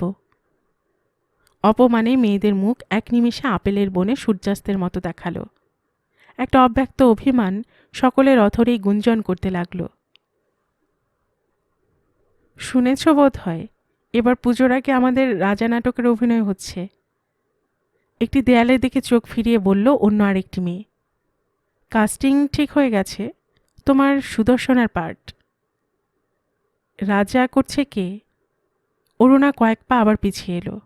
অপমানে মেয়েদের মুখ এক নিমিষে আপেলের বনে সূর্যাস্তের মতো দেখালো। একটা অব্যক্ত অভিমান সকলের অথরেই গুঞ্জন করতে লাগল। শুনেছ বোধ হয় এবার পুজোর আগে আমাদের রাজা নাটকের অভিনয় হচ্ছে। একটি দেয়ালের দিকে চোখ ফিরিয়ে বলল অন্য আরেকটি মেয়ে। কাস্টিং ঠিক হয়ে গেছে, তোমার সুদর্শনার পার্ট। রাজা করছে কে? অরুণা কয়েক পা আবার পিছিয়ে এলো।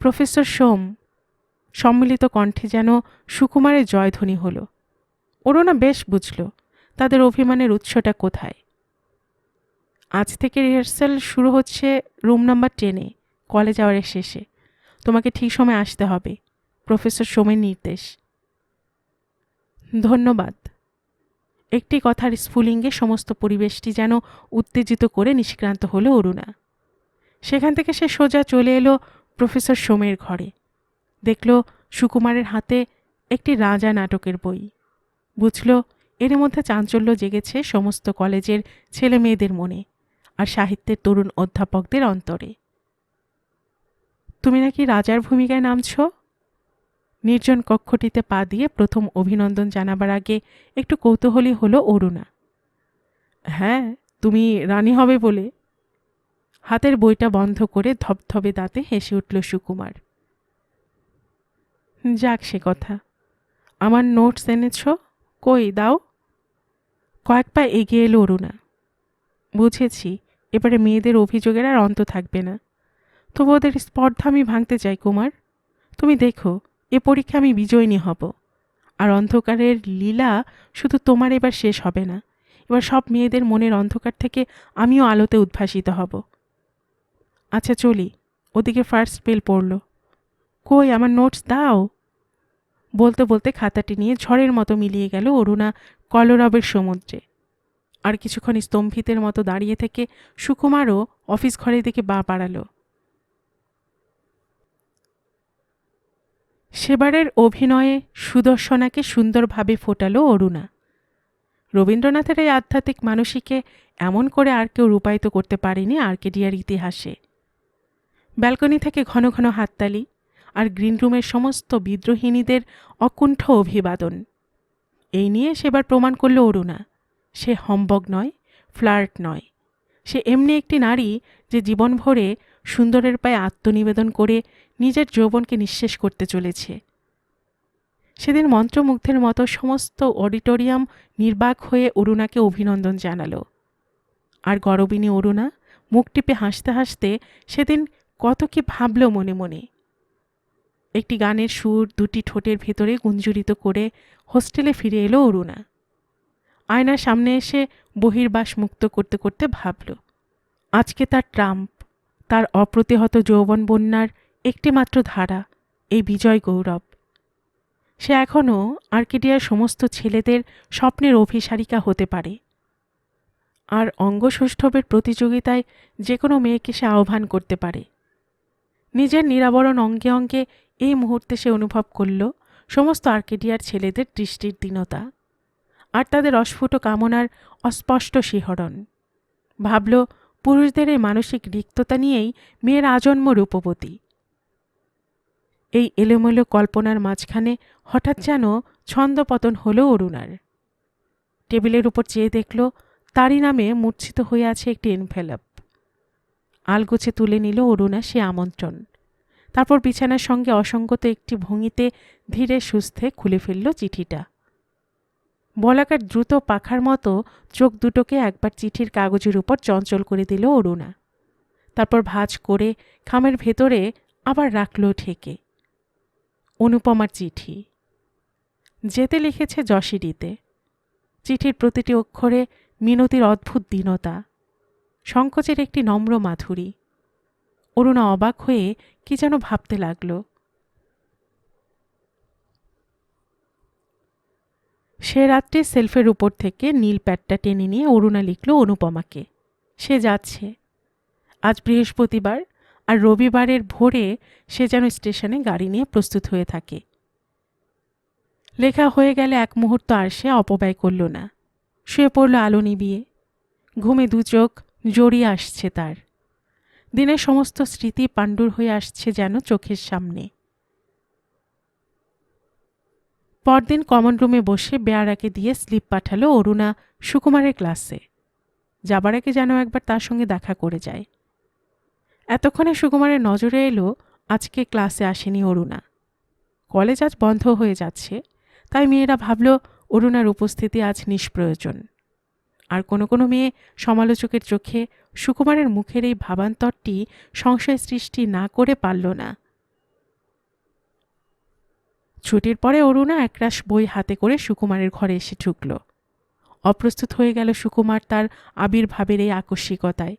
প্রফেসর সোম। সম্মিলিত কণ্ঠে যেন সুকুমারের জয়ধ্বনি হল। অরুণা বেশ বুঝল তাদের অভিমানের উৎসটা কোথায়। আজ থেকে রিহার্সাল শুরু হচ্ছে রুম নাম্বার 10-এ, কলেজ আওয়ারের শেষে। তোমাকে ঠিক সময় আসতে হবে, প্রফেসর সোমের নির্দেশ। ধন্যবাদ। একটি কথার স্ফুলিঙ্গে সমস্ত পরিবেশটি যেন উত্তেজিত করে নিষ্ক্রান্ত হলো অরুণা। সেখান থেকে সে সোজা চলে এলো প্রফেসর সোমের ঘরে। দেখল সুকুমারের হাতে একটি রাজা নাটকের বই। বুঝল এর মধ্যে চাঞ্চল্য জেগেছে সমস্ত কলেজের ছেলে মেয়েদের মনে আর সাহিত্যের তরুণ অধ্যাপকদের অন্তরে। তুমি নাকি রাজার ভূমিকায় নামছ? নির্জন কক্ষটিতে পা দিয়ে প্রথম অভিনন্দন জানাবার আগে একটু কৌতূহলী হলো অরুণা। হ্যাঁ, তুমি রানী হবে বলে। হাতের বইটা বন্ধ করে ধবধবে দাঁতে হেসে উঠল সুকুমার। যাক সে কথা। আমার নোটস এনেছ? কই দাও। কয়েক পা এগিয়ে এলো অরুণা। বুঝেছি, এবারে মেয়েদের অভিযোগের আর অন্ত থাকবে না। তবু ওদের স্পর্ধা আমি ভাঙতে চাই কুমার। তুমি দেখো, এ পরীক্ষা আমি বিজয়িনী হব। আর অন্ধকারের লীলা শুধু তোমার এবার শেষ হবে না, এবার সব মেয়েদের মনের অন্ধকার থেকে আমিও আলোতে উদ্ভাসিত হব। আচ্ছা চলি, ওদিকে ফার্স্ট বেল পড়ল। কই আমার নোটস দাও। বলতে বলতে খাতাটি নিয়ে ঝড়ের মতো মিলিয়ে গেল অরুণা কলরবের সমুদ্রে। আর কিছুক্ষণ স্তম্ভিতের মতো দাঁড়িয়ে থেকে সুকুমারও অফিস ঘরের দিকে পা বাড়াল। সেবারের অভিনয়ে সুদর্শনাকে সুন্দরভাবে ফোটালো অরুণা। রবীন্দ্রনাথের এই আধ্যাত্মিক মানসীকে এমন করে আর কেউ রূপায়িত করতে পারেনি আর্কেডিয়ার ইতিহাসে। ব্যালকনি থেকে ঘন ঘন হাততালি আর গ্রিন রুমের সমস্ত বিদ্রোহিণীদের অকুণ্ঠ অভিবাদন। এই নিয়ে সেবার প্রমাণ করল অরুণা, সে হম্বগ নয়, ফ্লার্ট নয়। সে এমনি একটি নারী যে জীবন ভরে সুন্দরের পায়ে আত্মনিবেদন করে নিজের যৌবনকে নিঃশেষ করতে চলেছে। সেদিন মন্ত্রমুগ্ধের মতো সমস্ত অডিটোরিয়াম নির্বাক হয়ে অরুণাকে অভিনন্দন জানালো। আর গরবিনী অরুণা মুখ টিপে হাসতে হাসতে সেদিন কত কি ভাবল মনে মনে। একটি গানের সুর দুটি ঠোঁটের ভেতরে গুঞ্জরিত করে হোস্টেলে ফিরে এলো অরুণা। আয়নার সামনে এসে বহির্বাস মুক্ত করতে করতে ভাবল, আজকে তার ট্রাম্প, তার অপ্রতিহত যৌবন বন্যার একটিমাত্র ধারা, এই বিজয় গৌরব। সে এখনও আর্কেডিয়ার সমস্ত ছেলেদের স্বপ্নের অভিসারিকা হতে পারে, আর অঙ্গসৌষ্ঠবের প্রতিযোগিতায় যে কোনো মেয়েকে সে আহ্বান করতে পারে। নিজের নিরাবরণ অঙ্গে অঙ্গে এই মুহূর্তে সে অনুভব করল সমস্ত আর্কেডিয়ার ছেলেদের দৃষ্টির দীনতা আর তাদের অস্ফুট কামনার অস্পষ্ট শিহরণ। ভাবল, পুরুষদের এই মানসিক রিক্ততা নিয়েই মেয়ের আজন্ম রূপবতী। এই এলোমেলো কল্পনার মাঝখানে হঠাৎ যেন ছন্দপতন হল অরুণার। টেবিলের উপর চেয়ে দেখল তারই নামে মূর্ছিত হয়ে আছে একটি এনভেলপ। আলগোছে তুলে নিল অরুণা সে আমন্ত্রণ। তারপর বিছানার সঙ্গে অসঙ্গত একটি ভঙ্গিতে ধীরে সুস্থে খুলে ফেলল চিঠিটা। বলাকার দ্রুত পাখার মতো চোখ দুটোকে একবার চিঠির কাগজের উপর চঞ্চল করে দিল অরুণা। তারপর ভাঁজ করে খামের ভেতরে আবার রাখল ঠেকে। অনুপমার চিঠি। যেতে লিখেছে যশিরিতে। চিঠির প্রতিটি অক্ষরে মিনতির অদ্ভুত দীনতা, সংকোচের একটি নম্র মাধুরী। অরুণা অবাক হয়ে কি যেন ভাবতে লাগল। সে রাত্রে সেলফের উপর থেকে নীল প্যাডটা টেনে নিয়ে অরুণা লিখল অনুপমাকে। সে যাচ্ছে। আজ বৃহস্পতিবার, আর রবিবারের ভোরে সে যেন স্টেশনে গাড়ি নিয়ে প্রস্তুত হয়ে থাকে। লেখা হয়ে গেলে এক মুহূর্ত আর সে অপব্যয় করল না। শুয়ে পড়ল আলো নিবিয়ে। ঘুমে দু চোখ জড়িয়ে আসছে তার। দিনের সমস্ত স্মৃতি পাণ্ডুর হয়ে আসছে যেন চোখের সামনে। পরদিন কমন রুমে বসে বেয়ারাকে দিয়ে স্লিপ পাঠালো অরুণা সুকুমারের ক্লাসে। যাবার আগে যেন একবার তার সঙ্গে দেখা করে যায়। এতক্ষণে সুকুমারের নজরে এলো আজকে ক্লাসে আসেনি অরুণা। কলেজ আজ বন্ধ হয়ে যাচ্ছে, তাই মেয়েরা ভাবল অরুণার উপস্থিতি আজ নিষ্প্রয়োজন। আর কোনো কোনো মেয়ে সমালোচকের চোখে সুকুমারের মুখের এই ভাবান্তরটি সংশয় সৃষ্টি না করে পারল না। ছুটির পরে অরুণা একরাশ বই হাতে করে সুকুমারের ঘরে এসে ঢুকল। অপ্রস্তুত হয়ে গেল সুকুমার তার আবির্ভাবের এই আকস্মিকতায়।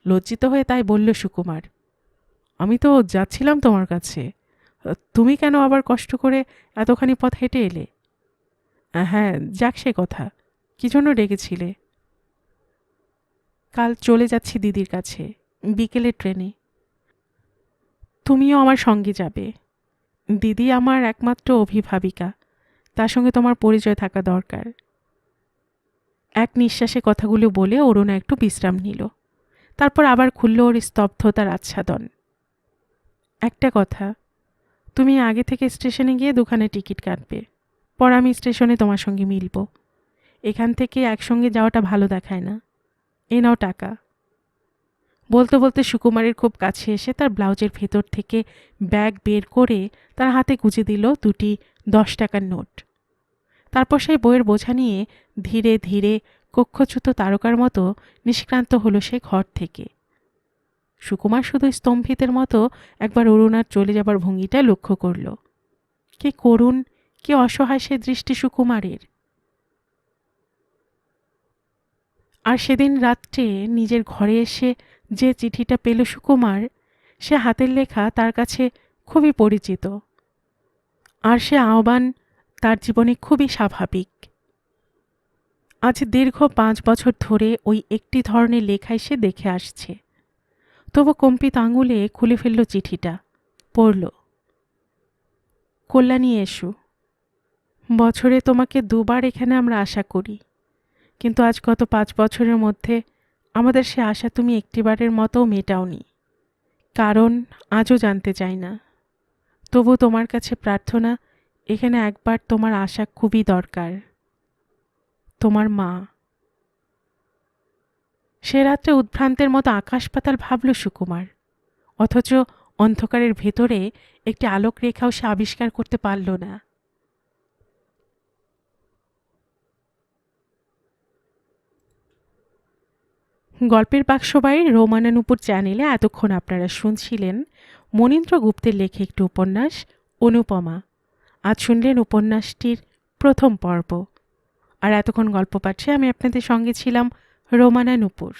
লজ্জিত হয়ে তাই বলল সুকুমার, আমি তো যাচ্ছিলাম তোমার কাছে, তুমি কেন আবার কষ্ট করে এতখানি পথ হেঁটে এলে? হ্যাঁ, যাক সে কথা, কি জন্য ডেকেছিলে? কাল চলে যাচ্ছি দিদির কাছে, বিকেলের ট্রেনে। তুমিও আমার সঙ্গে যাবে। দিদি আমার একমাত্র অভিভাবিকা, তার সঙ্গে তোমার পরিচয় থাকা দরকার। এক নিঃশ্বাসে কথাগুলো বলে অরুণা একটু বিশ্রাম নিল। তারপর আবার খুলল ওর স্তব্ধতার আচ্ছাদন। একটা কথা, তুমি আগে থেকে স্টেশনে গিয়ে দুখানে টিকিট কাটবে, পর আমি স্টেশনে তোমার সঙ্গে মিলব। এখান থেকে একসঙ্গে যাওয়াটা ভালো দেখায় না। এ নাও টাকা। বলতে বলতে সুকুমারের খুব কাছে এসে তার ব্লাউজের ভেতর থেকে ব্যাগ বের করে তার হাতে গুজে দিল দুটি 10 টাকার নোট। তারপর সেই বইয়ের বোঝা নিয়ে ধীরে ধীরে কক্ষচ্যুত তারকার মতো নিষ্ক্রান্ত হলো সে ঘর থেকে। সুকুমার শুধু স্তম্ভিতের মতো একবার অরুণার চলে যাবার ভঙ্গিটা লক্ষ্য করল। কি করুণ, কি অসহায় সে দৃষ্টি সুকুমারের। আর সেদিন রাত্রে নিজের ঘরে এসে যে চিঠিটা পেল সুকুমার, সে হাতের লেখা তার কাছে খুবই পরিচিত। আর সে আহ্বান তার জীবনে খুবই স্বাভাবিক। আজ দীর্ঘ 5 বছর ধরে ওই একটি ধরনের লেখাই সে দেখে আসছে। তবু কম্পিত আঙুলে খুলে ফেলল চিঠিটা, পড়ল। কল্যাণী এসো। বছরে তোমাকে 2 বার এখানে আমরা আশা করি, কিন্তু আজ গত 5 বছরের মধ্যে আমাদের সে আশা তুমি একটিবারের মতো মেটাওনি। কারণ আজও জানতে চাই না। তবু তোমার কাছে প্রার্থনা, এখানে একবার তোমার আশা খুবই দরকার। তোমার মা। সে রাত্রে উদ্ভ্রান্তের মতো আকাশ পাতাল ভাবল সুকুমার, অথচ অন্ধকারের ভেতরে একটি আলোক রেখাও সে আবিষ্কার করতে পারল না। গল্পের বাক্সবাড়ির রোমানানুপুর চ্যানেলে এতক্ষণ আপনারা শুনছিলেন মনীন্দ্র গুপ্তের লেখা একটি উপন্যাস অনুপমা। আজ শুনলেন উপন্যাসটির প্রথম পর্ব। আর এতক্ষণ গল্প পাঠে আমি আপনাদের সঙ্গে ছিলাম রোমানানুপুর।